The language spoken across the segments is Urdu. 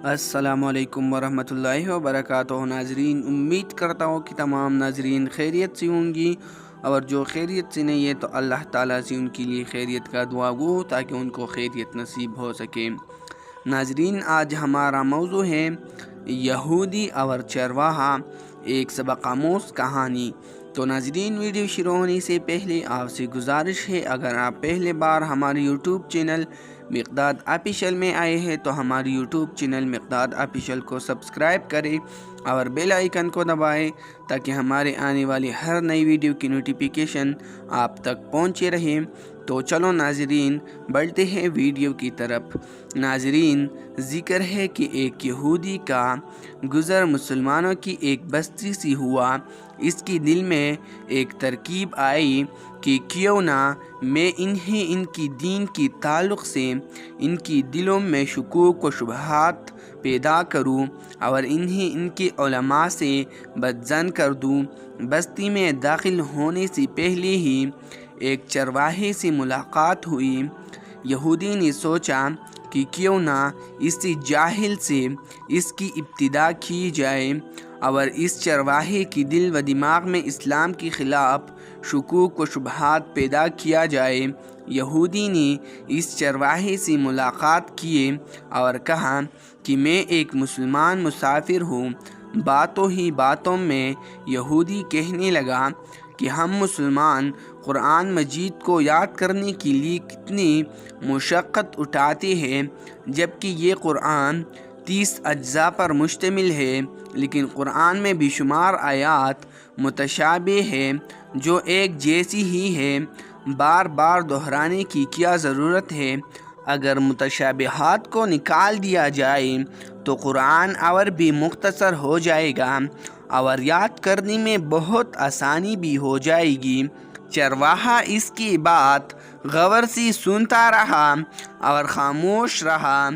السلام علیکم ورحمۃ اللہ وبرکاتہ ناظرین، امید کرتا ہوں کہ تمام ناظرین خیریت سے ہوں گی، اور جو خیریت سے نہیں ہے تو اللہ تعالیٰ سے ان کے لیے خیریت کا دعا گو تاکہ ان کو خیریت نصیب ہو سکے۔ ناظرین، آج ہمارا موضوع ہے یہودی اور چرواہا، ایک سبق آموز کہانی۔ تو ناظرین، ویڈیو شروع ہونے سے پہلے آپ سے گزارش ہے، اگر آپ پہلے بار ہمارے یوٹیوب چینل مقداد آفیشل میں آئے ہیں تو ہماری یوٹیوب چینل مقداد آفیشل کو سبسکرائب کریں اور بیل آئیکن کو دبائیں تاکہ ہمارے آنے والی ہر نئی ویڈیو کی نوٹیفیکیشن آپ تک پہنچے رہے۔ تو چلو ناظرین، بڑھتے ہیں ویڈیو کی طرف۔ ناظرین، ذکر ہے کہ ایک یہودی کا گزر مسلمانوں کی ایک بستی سے ہوا۔ اس کی دل میں ایک ترکیب آئی کہ کیوں نہ میں انہیں ان کی دین کی تعلق سے ان کی دلوں میں شکوک و شبہات پیدا کروں اور انہیں ان کے علماء سے بدظن کر دوں۔ بستی میں داخل ہونے سے پہلے ہی ایک چرواہے سے ملاقات ہوئی۔ یہودی نے سوچا کہ کیوں نہ اسی جاہل سے اس کی ابتدا کی جائے اور اس چرواہے کی دل و دماغ میں اسلام کے خلاف شکوک و شبہات پیدا کیا جائے۔ یہودی نے اس چرواہے سے ملاقات کیے اور کہا کہ میں ایک مسلمان مسافر ہوں۔ باتوں ہی باتوں میں یہودی کہنے لگا کہ ہم مسلمان قرآن مجید کو یاد کرنے کے لیے کتنی مشقت اٹھاتے ہیں، جبکہ یہ قرآن 30 اجزاء پر مشتمل ہے، لیکن قرآن میں بے شمار آیات متشابہ ہیں جو ایک جیسی ہی ہے۔ بار بار دہرانے کی کیا ضرورت ہے؟ اگر متشابہات کو نکال دیا جائے تو قرآن اور بھی مختصر ہو جائے گا اور یاد کرنے میں بہت آسانی بھی ہو جائے گی۔ چرواہا اس کی بات غور سے سنتا رہا اور خاموش رہا۔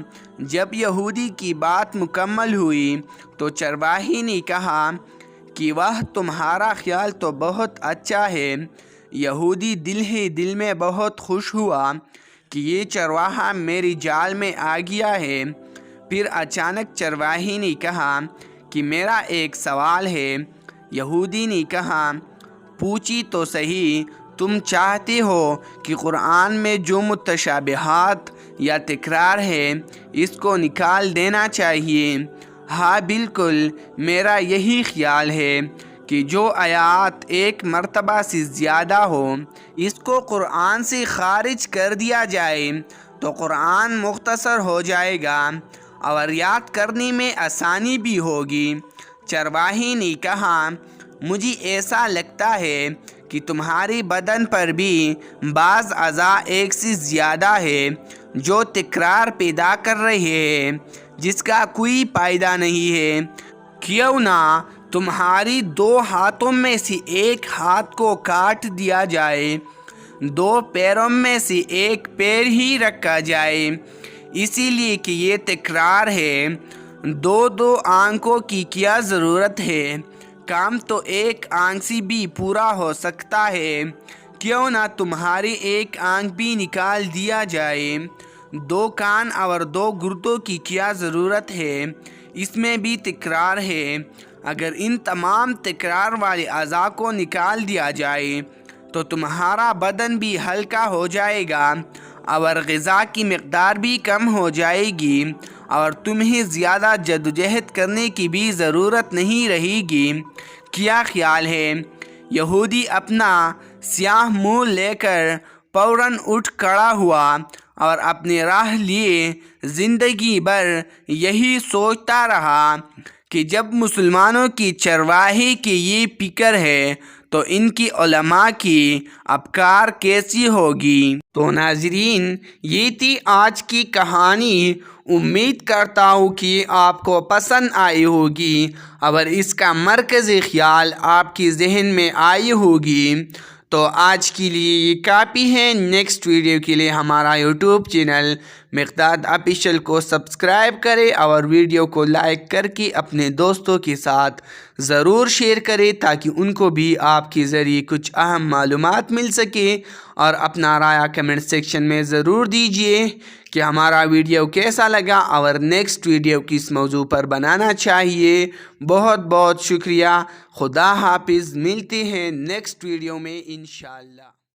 جب یہودی کی بات مکمل ہوئی تو چرواہے نے کہا کہ وہ تمہارا خیال تو بہت اچھا ہے۔ یہودی دل ہی دل میں بہت خوش ہوا کہ یہ چرواہا میری جال میں آ گیا ہے۔ پھر اچانک چرواہے نے کہا کہ میرا ایک سوال ہے۔ یہودی نے کہا، پوچھی تو صحیح، تم چاہتے ہو کہ قرآن میں جو متشابہات یا تکرار ہے اس کو نکال دینا چاہیے؟ ہاں بالکل، میرا یہی خیال ہے کہ جو آیات ایک مرتبہ سے زیادہ ہو اس کو قرآن سے خارج کر دیا جائے تو قرآن مختصر ہو جائے گا اور یاد کرنے میں آسانی بھی ہوگی۔ چرواہے نے کہا، مجھے ایسا لگتا ہے کہ تمہارے بدن پر بھی بعض اعضاء ایک سے زیادہ ہے جو تکرار پیدا کر رہے ہیں جس کا کوئی فائدہ نہیں ہے۔ کیوں نہ تمہاری 2 ہاتھوں میں سے ایک ہاتھ کو کاٹ دیا جائے، 2 پیروں میں سے ایک پیر ہی رکھا جائے، اسی لیے کہ یہ تکرار ہے۔ 2 آنکھوں کی کیا ضرورت ہے؟ کام تو ایک آنکھ سے بھی پورا ہو سکتا ہے۔ کیوں نہ تمہاری ایک آنکھ بھی نکال دیا جائے؟ 2 کان اور 2 گردوں کی کیا ضرورت ہے؟ اس میں بھی تکرار ہے۔ اگر ان تمام تکرار والے اعضاء کو نکال دیا جائے تو تمہارا بدن بھی ہلکا ہو جائے گا اور غذا کی مقدار بھی کم ہو جائے گی اور تمہیں زیادہ جدوجہد کرنے کی بھی ضرورت نہیں رہے گی۔ کیا خیال ہے؟ یہودی اپنا سیاہ منہ لے کر فوراً اٹھ کھڑا ہوا اور اپنی راہ لیے زندگی بھر یہی سوچتا رہا کہ جب مسلمانوں کی چرواہے کی یہ فکر ہے تو ان کی علماء کی افکار کیسی ہوگی۔ تو ناظرین، یہ تھی آج کی کہانی۔ امید کرتا ہوں کہ آپ کو پسند آئی ہوگی اور اس کا مرکزی خیال آپ کی ذہن میں آئی ہوگی۔ تو آج کے لیے یہ کافی ہے۔ نیکسٹ ویڈیو کے لیے ہمارا یوٹیوب چینل مقداد آفیشیل کو سبسکرائب کریں اور ویڈیو کو لائک کر کے اپنے دوستوں کے ساتھ ضرور شیئر کریں تاکہ ان کو بھی آپ کے ذریعے کچھ اہم معلومات مل سکیں، اور اپنا رائے کمنٹ سیکشن میں ضرور دیجئے کہ ہمارا ویڈیو کیسا لگا اور نیکسٹ ویڈیو کس موضوع پر بنانا چاہیے۔ بہت بہت شکریہ۔ خدا حافظ، ملتے ہیں نیکسٹ ویڈیو میں انشاءاللہ۔